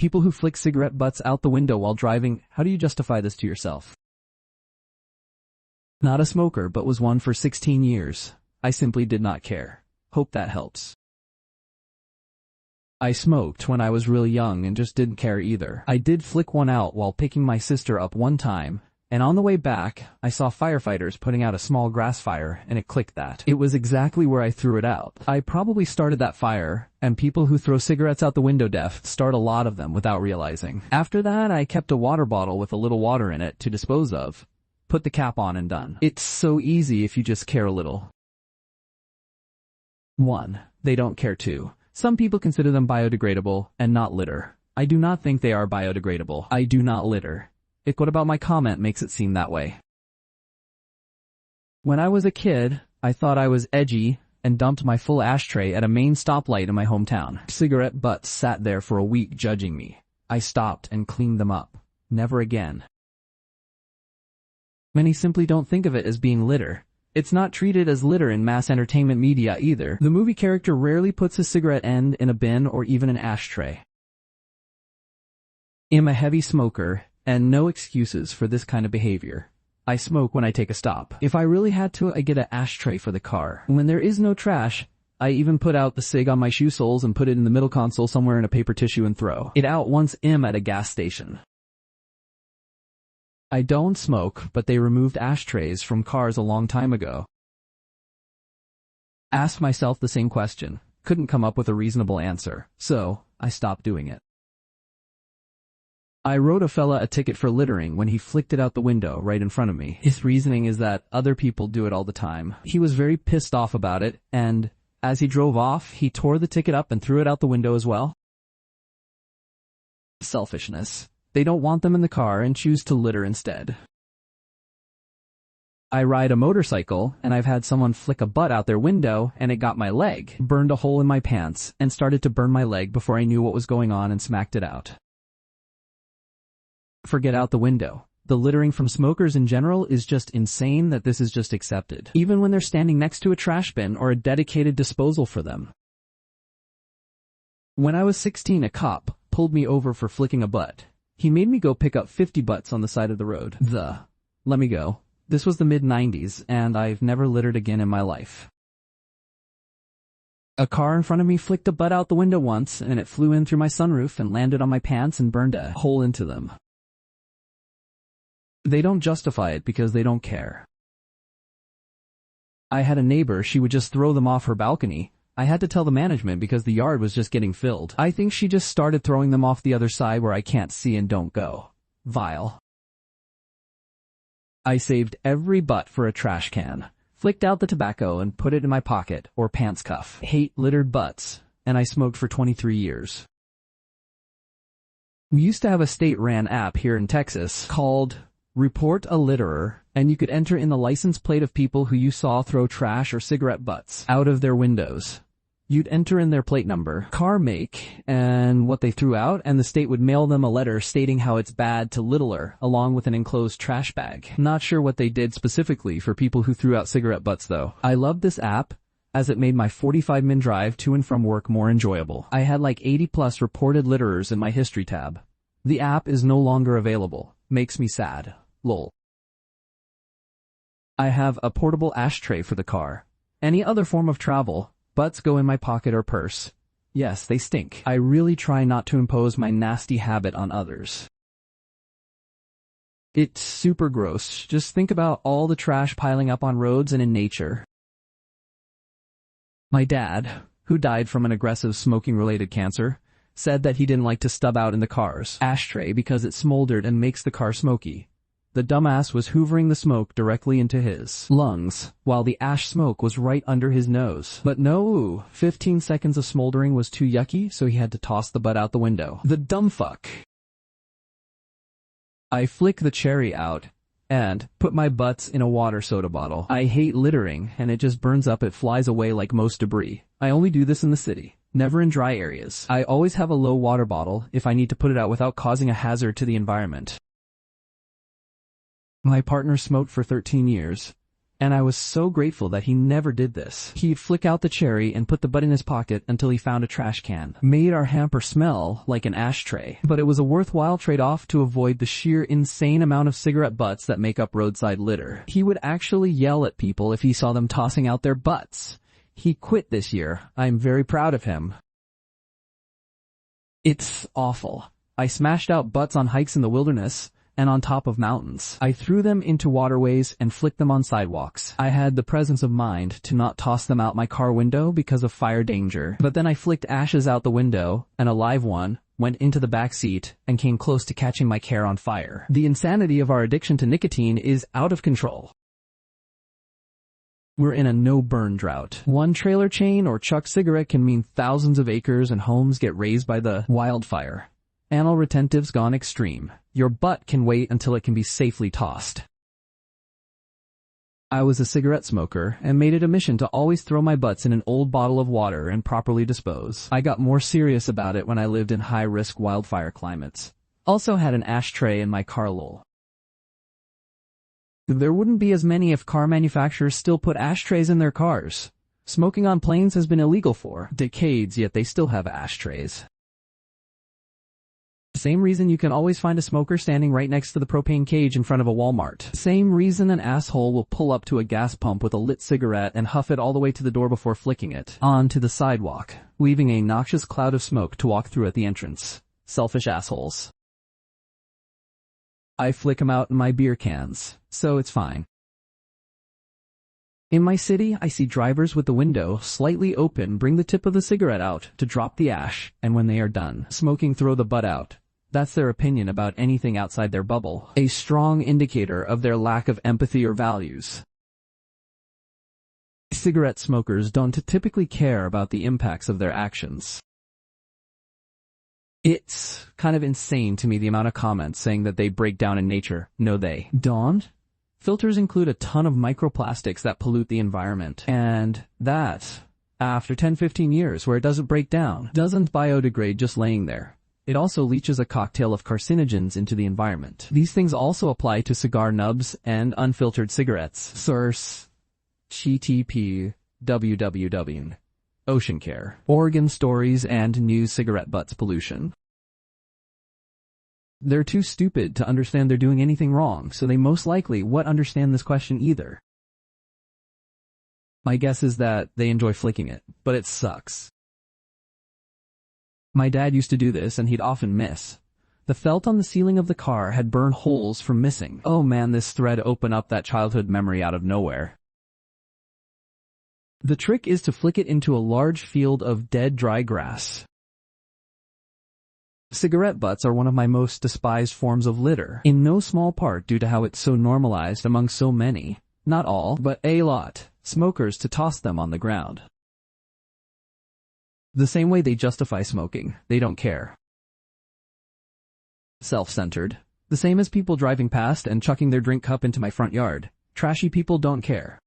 People who flick cigarette butts out the window while driving, how do you justify this to yourself? Not a smoker but was one for 16 years. I simply did not care. Hope that helps. I smoked when I was really young and just didn't care either. I did flick one out while picking my sister up one time, and on the way back, I saw firefighters putting out a small grass fire, and it clicked that it was exactly where I threw it out. I probably started that fire, and people who throw cigarettes out the window start a lot of them without realizing. After that, I kept a water bottle with a little water in it to dispose of. Put the cap on and done. It's so easy if you just care a little. 1. They don't care. 2. Some people consider them biodegradable and not litter. I do not think they are biodegradable. I do not litter. What about my comment makes it seem that way? When I was a kid, I thought I was edgy and dumped my full ashtray at a main stoplight in my hometown. Cigarette butts sat there for a week judging me. I stopped and cleaned them up. Never again. Many simply don't think of it as being litter. It's not treated as litter in mass entertainment media either. The movie character rarely puts his cigarette end in a bin or even an ashtray. I'm a heavy smoker, and no excuses for this kind of behavior. I smoke when I take a stop. If I really had to, I get an ashtray for the car. When there is no trash, I even put out the cig on my shoe soles and put it in the middle console somewhere in a paper tissue and throw it out once I'm at a gas station. I don't smoke, but they removed ashtrays from cars a long time ago. Asked myself the same question. Couldn't come up with a reasonable answer, so I stopped doing it. I wrote a fella a ticket for littering when he flicked it out the window right in front of me. His reasoning is that other people do it all the time. He was very pissed off about it, and as he drove off, he tore the ticket up and threw it out the window as well. Selfishness. They don't want them in the car and choose to litter instead. I ride a motorcycle, and I've had someone flick a butt out their window, and it got my leg, burned a hole in my pants, and started to burn my leg before I knew what was going on and smacked it out. Forget out the window. The littering from smokers in general is just insane that this is just accepted, even when they're standing next to a trash bin or a dedicated disposal for them. When I was 16, a cop pulled me over for flicking a butt. He made me go pick up 50 butts on the side of the road. Let me go. This was the mid-90s, and I've never littered again in my life. A car in front of me flicked a butt out the window once, and it flew in through my sunroof and landed on my pants and burned a hole into them. They don't justify it because they don't care. I had a neighbor, she would just throw them off her balcony. I had to tell the management because the yard was just getting filled. I think she just started throwing them off the other side where I can't see and don't go. Vile. I saved every butt for a trash can, flicked out the tobacco and put it in my pocket or pants cuff. Hate littered butts, and I smoked for 23 years. We used to have a state-ran app here in Texas called Report a Litterer, and you could enter in the license plate of people who you saw throw trash or cigarette butts out of their windows. You'd enter in their plate number, car make, and what they threw out, and the state would mail them a letter stating how it's bad to littler, along with an enclosed trash bag. Not sure what they did specifically for people who threw out cigarette butts though. I loved this app, as it made my 45-minute drive to and from work more enjoyable. I had like 80+ reported litterers in my history tab. The app is no longer available. Makes me sad. Lol. I have a portable ashtray for the car. Any other form of travel, butts go in my pocket or purse. Yes, they stink. I really try not to impose my nasty habit on others. It's super gross. Just think about all the trash piling up on roads and in nature. My dad, who died from an aggressive smoking-related cancer, said that he didn't like to stub out in the car's ashtray because it smoldered and makes the car smoky. The dumbass was hoovering the smoke directly into his lungs, while the ash smoke was right under his nose. But no, 15 seconds of smoldering was too yucky, so he had to toss the butt out the window. The dumb fuck. I flick the cherry out and put my butts in a water soda bottle. I hate littering, and it just burns up. It flies away like most debris. I only do this in the city, never in dry areas. I always have a low water bottle if I need to put it out without causing a hazard to the environment. My partner smoked for 13 years, And I was so grateful that he never did this. He'd flick out the cherry and put the butt in his pocket until he found a trash can. Made our hamper smell like an ashtray. But it was a worthwhile trade-off to avoid the sheer insane amount of cigarette butts that make up roadside litter. He would actually yell at people if he saw them tossing out their butts. He quit this year. I'm very proud of him. It's awful. I smashed out butts on hikes in the wilderness and on top of mountains. I threw them into waterways and flicked them on sidewalks. I had the presence of mind to not toss them out my car window because of fire danger. But then I flicked ashes out the window, and a live one went into the back seat and came close to catching my car on fire. The insanity of our addiction to nicotine is out of control. We're in a no-burn drought. One trailer chain or Chuck cigarette can mean thousands of acres and homes get razed by the wildfire. Anal retentive's gone extreme. Your butt can wait until it can be safely tossed. I was a cigarette smoker and made it a mission to always throw my butts in an old bottle of water and properly dispose. I got more serious about it when I lived in high-risk wildfire climates. Also had an ashtray in my car lol. There wouldn't be as many if car manufacturers still put ashtrays in their cars. Smoking on planes has been illegal for decades, yet they still have ashtrays. Same reason you can always find a smoker standing right next to the propane cage in front of a Walmart. Same reason an asshole will pull up to a gas pump with a lit cigarette and huff it all the way to the door before flicking it onto the sidewalk, leaving a noxious cloud of smoke to walk through at the entrance. Selfish assholes. I flick 'em out in my beer cans, so it's fine. In my city, I see drivers with the window slightly open bring the tip of the cigarette out to drop the ash, and when they are done smoking, throw the butt out. That's their opinion about anything outside their bubble, a strong indicator of their lack of empathy or values. Cigarette smokers don't typically care about the impacts of their actions. It's kind of insane to me the amount of comments saying that they break down in nature. No, they don't. Filters include a ton of microplastics that pollute the environment, and that, after 10-15 years where it doesn't break down, doesn't biodegrade just laying there. It also leaches a cocktail of carcinogens into the environment. These things also apply to cigar nubs and unfiltered cigarettes. Source: http www. Ocean Care. Oregon Stories and News Cigarette Butts Pollution. They're too stupid to understand they're doing anything wrong, so they most likely won't understand this question either. My guess is that they enjoy flicking it, but it sucks. My dad used to do this, and he'd often miss. The felt on the ceiling of the car had burned holes from missing. Oh man, this thread opened up that childhood memory out of nowhere. The trick is to flick it into a large field of dead, dry grass. Cigarette butts are one of my most despised forms of litter, in no small part due to how it's so normalized among so many, not all, but a lot, smokers to toss them on the ground. The same way they justify smoking, they don't care. Self-centered. The same as people driving past and chucking their drink cup into my front yard. Trashy people don't care.